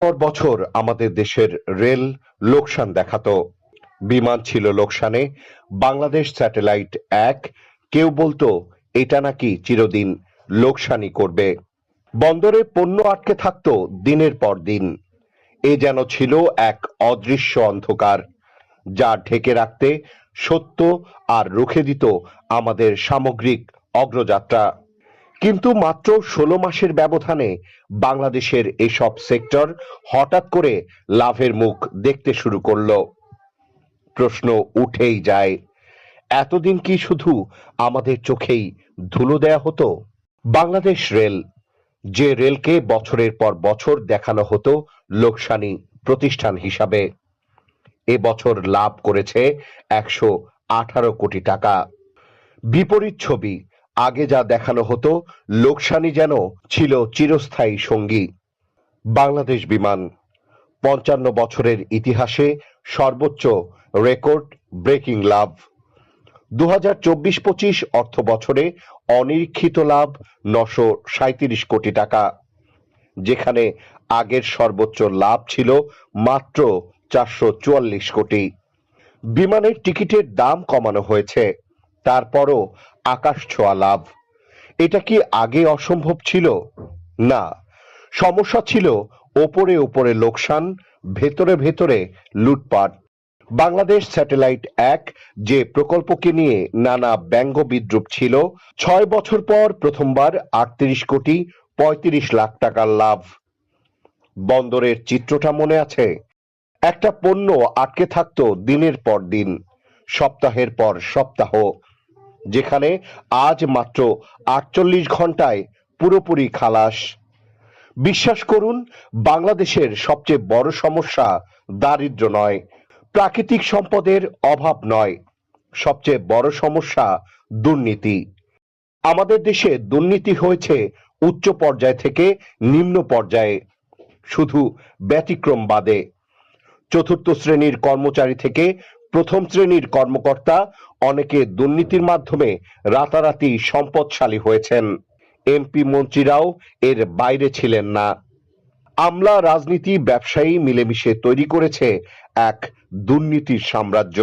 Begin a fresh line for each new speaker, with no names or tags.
পর বছর আমাদের দেশের রেল লোকসান দেখাতো। বিমান ছিল লোকসানে, বাংলাদেশ স্যাটেলাইট এক। কেউ বলতো এটা নাকি চিরদিন লোকসানই করবে। বন্দরে পণ্য আটকে থাকতো দিনের পর দিন। এ যেন ছিল এক অদৃশ্য অন্ধকার, যা ঢেকে রাখতে সত্য আর রুখে দিত আমাদের সামগ্রিক অগ্রযাত্রা। কিন্তু মাত্র ১৬ মাসের ব্যবধানে বাংলাদেশের এসব সেক্টর হঠাৎ করে লাভের মুখ দেখতে শুরু করলো। প্রশ্ন উঠেই যায়, এতদিন কি শুধু আমাদের চোখেই ধুলো দেয়া হতো? বাংলাদেশ রেল, যে রেলকে বছরের পর বছর দেখানো হতো লোকসানি প্রতিষ্ঠান হিসাবে, এবছর লাভ করেছে ১১৮ কোটি টাকা। বিপরীত ছবি, আগে যা দেখানো হতো লোকসানি যেন ছিল চিরস্থায়ী সঙ্গী। বাংলাদেশ বিমান ৫৫ বছরের ইতিহাসে সর্বোচ্চ রেকর্ড ব্রেকিং লাভ। ২০২৪-২৫ অর্থ বছরে অনিরীক্ষিত লাভ ৯৩৭ কোটি টাকা, যেখানে আগের সর্বোচ্চ লাভ ছিল মাত্র ৪৪৪ কোটি। বিমানের টিকিটের দাম কমানো হয়েছে, তারপরও আকাশ ছোঁয়া লাভ। এটা কি আগে অসম্ভব ছিল? না, সমস্যা ছিল ওপরে ওপরে লোকসান, ভেতরে ভেতরে লুটপাট। বাংলাদেশ স্যাটেলাইট এক, যে প্রকল্পকে নিয়ে নানা ব্যঙ্গ বিদ্রুপ ছিল, ৬ বছর পর প্রথমবার ৩৮,৩৫,০০,০০০ টাকার লাভ। বন্দরের চিত্রটা মনে আছে? একটা পণ্য আটকে থাকতো দিনের পর দিন, সপ্তাহের পর সপ্তাহ, যেখানে আজ মাত্র ৪৮ ঘন্টায় পুরোপুরি খালাস। বিশ্বাস করুন, বাংলাদেশের সবচেয়ে বড় সমস্যা দারিদ্র্য নয়, প্রাকৃতিক সম্পদের অভাব নয়, সবচেয়ে বড় সমস্যা দুর্নীতি। আমাদের দেশে দুর্নীতি হয়েছে উচ্চ পর্যায় থেকে নিম্ন পর্যায়ে, শুধু ব্যতিক্রম বাদে। চতুর্থ শ্রেণীর কর্মচারী থেকে প্রথম শ্রেণীর কর্মকর্তা অনেকে দুর্নীতির মাধ্যমে রাতারাতি সম্পদশালী হয়েছেন। এমপি মন্ত্রীরাও এর বাইরে ছিলেন না। আমলা, রাজনীতি, ব্যবসায়ী মিলেমিশে তৈরি করেছে এক দুর্নীতির সাম্রাজ্য।